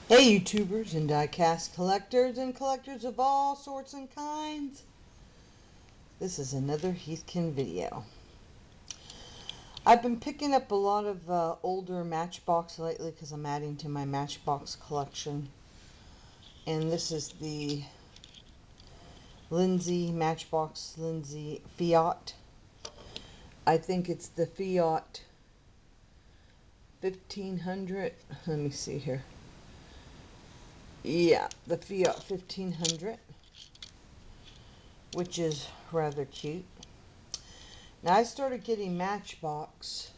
Hey YouTubers and diecast collectors and collectors of all sorts and kinds. This is another Heathkin video. I've been picking up a lot of older Matchbox lately because I'm adding to my Matchbox collection. And this is the Matchbox Lindsay Fiat. I think it's the Fiat 1500. Let me see here. Yeah, the Fiat 1500, which is rather cute. Now I started getting Matchbox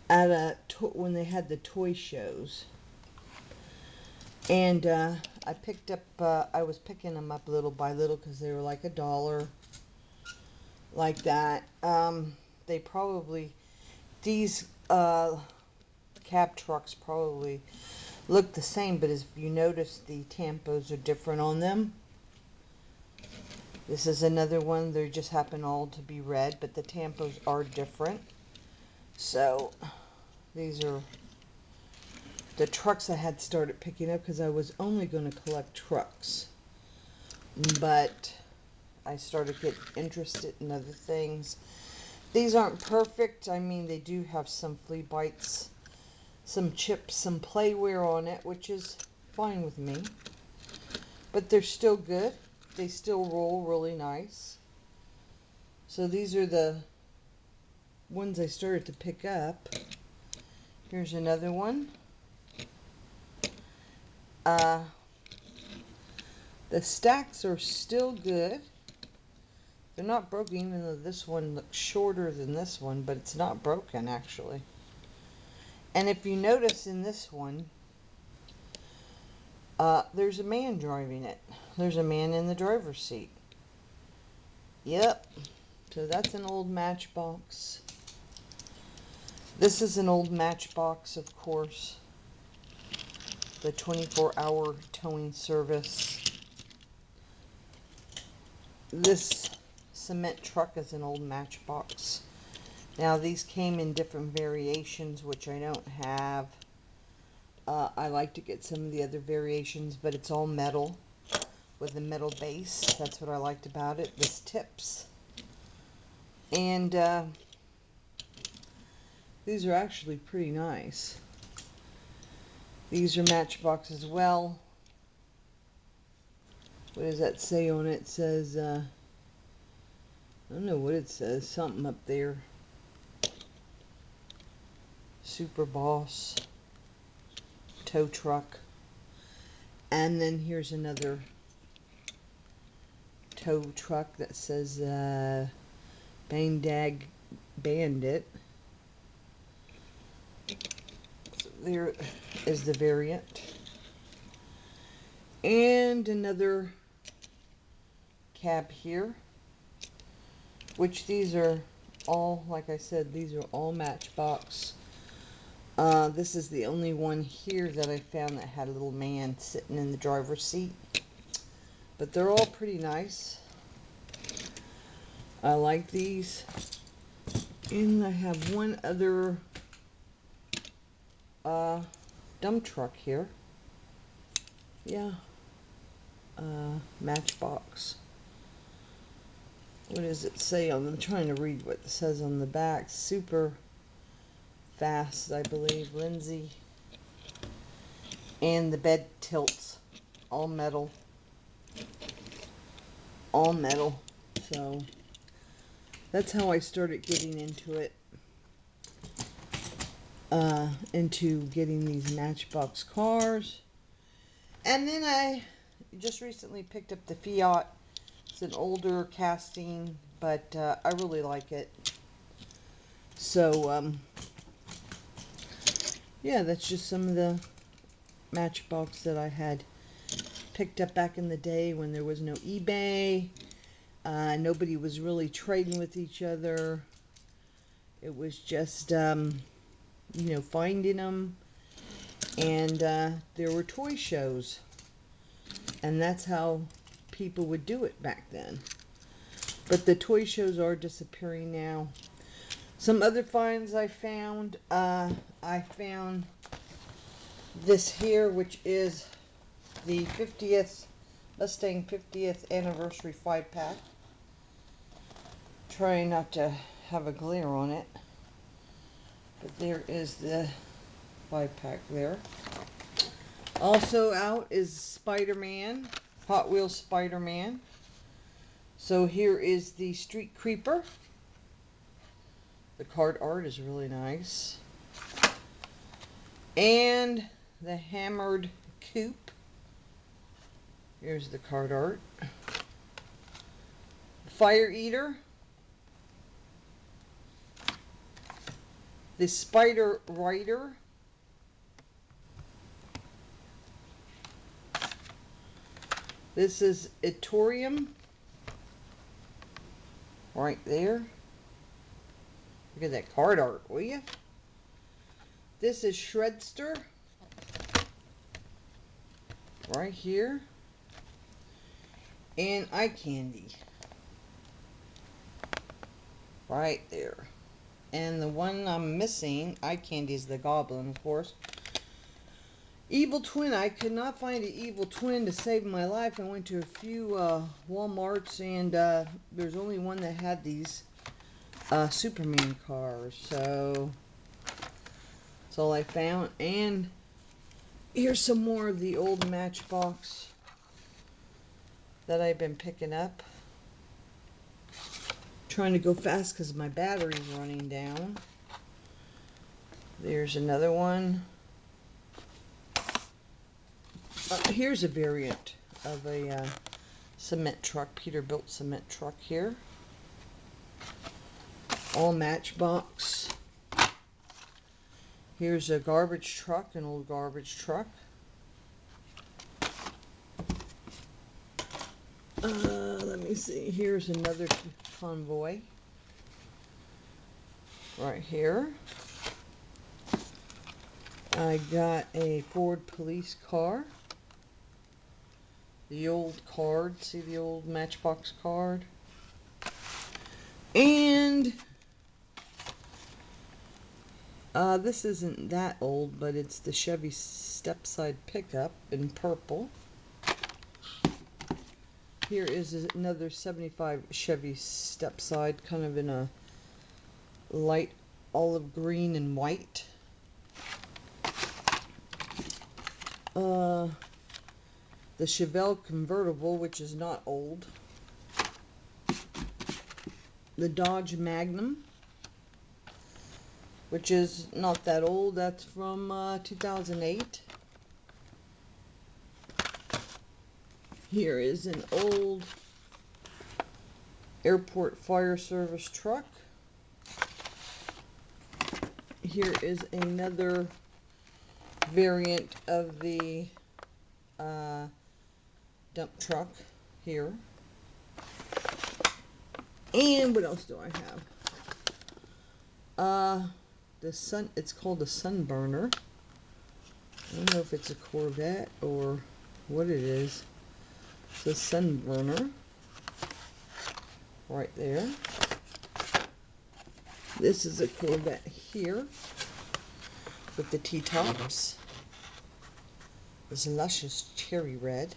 at when they had the toy shows, and I picked up. I was picking them up little by little because they were like $1, like that. They probably these cab trucks probably look the same, but if you notice, the tampos are different on them. This is another one. They just happen all to be red, but the tampos are different. So these are the trucks I had started picking up because I was only going to collect trucks. But I started getting interested in other things. These aren't perfect. I mean, they do have some flea bites, some chips, some playware on it, which is fine with me. But they're still good. They still roll really nice. So these are the ones I started to pick up. Here's another one. The stacks are still good. They're not broken, even though this one looks shorter than this one, but it's not broken actually. And if you notice in this one, there's a man driving it. There's a man in the driver's seat. Yep. So that's an old Matchbox. This is an old Matchbox, of course. The 24-hour towing service. This cement truck is an old Matchbox. Now these came in different variations, which I don't have. I like to get some of the other variations, but it's all metal with a metal base. That's what I liked about it. This tips. And these are actually pretty nice. These are Matchbox as well. What does that say on it? It says, I don't know what it says. Something up there. Super Boss. Tow truck. And then here's another tow truck that says Bandag Bandit. So there is the variant. And another cab here, which these are all, like I said, these are all Matchbox. This is the only one here that I found that had a little man sitting in the driver's seat. But they're all pretty nice. I like these. And I have one other dump truck here. Yeah. Matchbox. What does it say on them? I'm trying to read what it says on the back. Super fast, I believe. Lindsay. And the bed tilts. All metal. All metal. So that's how I started getting into it. Into getting these Matchbox cars. And then I just recently picked up the Fiat. It's an older casting, but I really like it. So, yeah, that's just some of the Matchbox that I had picked up back in the day when there was no eBay. Nobody was really trading with each other. It was just, you know, finding them. And there were toy shows. And that's how people would do it back then. But the toy shows are disappearing now. Some other finds I found this here, which is the 50th Mustang 50th anniversary 5-pack. Trying not to have a glare on it, but there is the 5-pack there. Also out is Spider-Man, Hot Wheels Spider-Man. So here is the Street Creeper. The card art is really nice. And the Hammered Coupe. Here's the card art. Fire Eater. The Spider Rider. This is Etorium. Right there. Look at that card art, will you? This is Shredster. Right here. And Eye Candy. Right there. And the one I'm missing, Eye Candy, is the Goblin, of course. Evil Twin. I could not find an Evil Twin to save my life. I went to a few Walmarts, and there's only one that had these Superman cars. So that's all I found. And here's some more of the old Matchbox that I've been picking up. Trying to go fast because my battery's running down. There's another one. Here's a variant of a cement truck, Peterbilt cement truck here. All Matchbox. Here's a garbage truck, an old garbage truck. Let me see. Here's another convoy. Right here. I got a Ford police car. The old card. See the old Matchbox card? And this isn't that old, but it's the Chevy stepside pickup in purple. Here is another 75 Chevy stepside, kind of in a light olive green and white. The Chevelle convertible, which is not old. The Dodge Magnum, which is not that old. That's from 2008. Here is an old airport fire service truck. Here is another variant of the dump truck here. And what else do I have? It's called the Sunburner. I don't know if it's a Corvette or what it is. It's a Sunburner. Right there. This is a Corvette here with the T-tops. This luscious cherry red.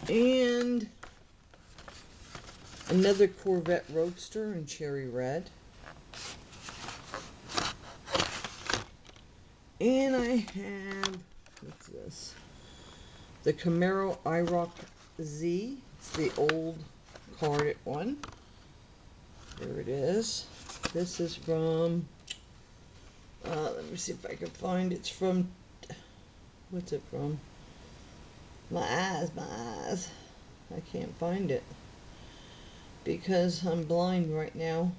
And another Corvette Roadster in cherry red. And I have, what's this? The Camaro IROC Z. It's the old carded one. There it is. This is from, let me see if I can find it. It's from, what's it from? My eyes. I can't find it because I'm blind right now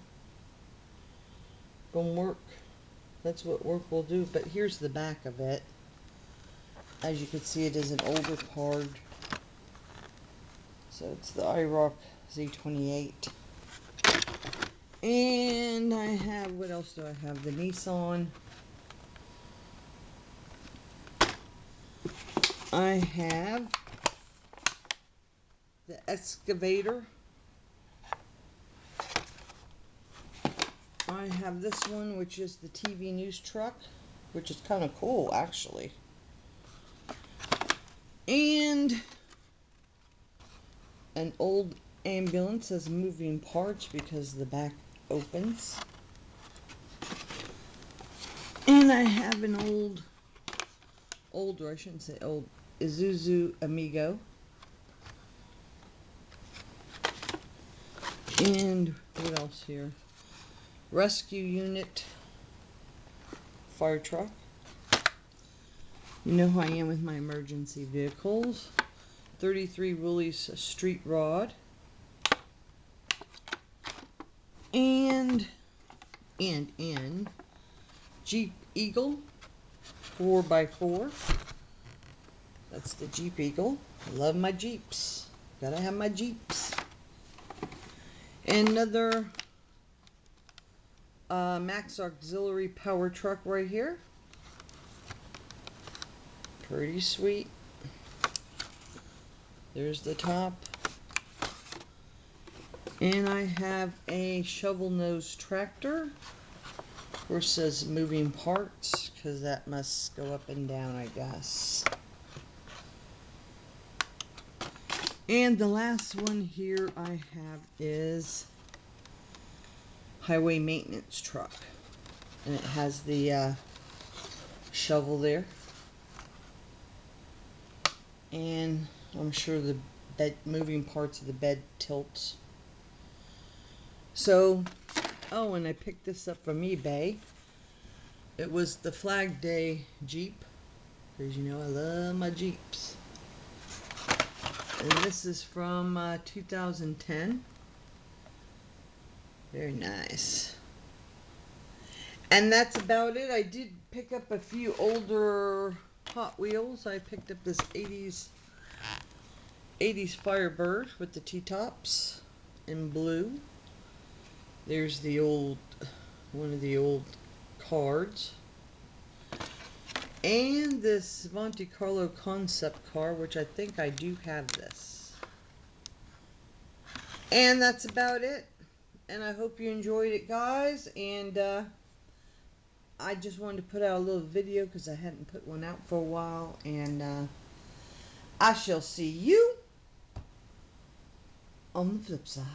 from work. That's what work will do. But here's the back of it. As you can see, it is an older card. So it's the IROC Z28. And I have, what else do I have? The Nissan. I have the Excavator. I have this one, which is the TV news truck. which is kind of cool actually. And an old ambulance has moving parts because the back opens. And I have an older, I shouldn't say old, Isuzu Amigo. And what else here? Rescue unit fire truck. You know how I am with my emergency vehicles. 33 Woolies street rod. And Jeep Eagle 4x4. That's the Jeep Eagle. I love my Jeeps. Gotta have my Jeeps. Another Max Auxiliary power truck right here. Pretty sweet. There's the top. And I have a shovel nose tractor. Of course, says moving parts because that must go up and down, I guess. And the last one here I have is highway maintenance truck. And it has the shovel there. And I'm sure the bed moving parts of the bed tilts. So, oh, and I picked this up from eBay. It was the Flag Day Jeep, because you know I love my Jeeps. And this is from 2010. Very nice. And that's about it. I did pick up a few older Hot Wheels. I picked up this 80s Firebird with the T-tops in blue. There's the one of the old cards. And this Monte Carlo concept car, which I think I do have this. And that's about it. And I hope you enjoyed it, guys. And I just wanted to put out a little video because I hadn't put one out for a while. And I shall see you on the flip side.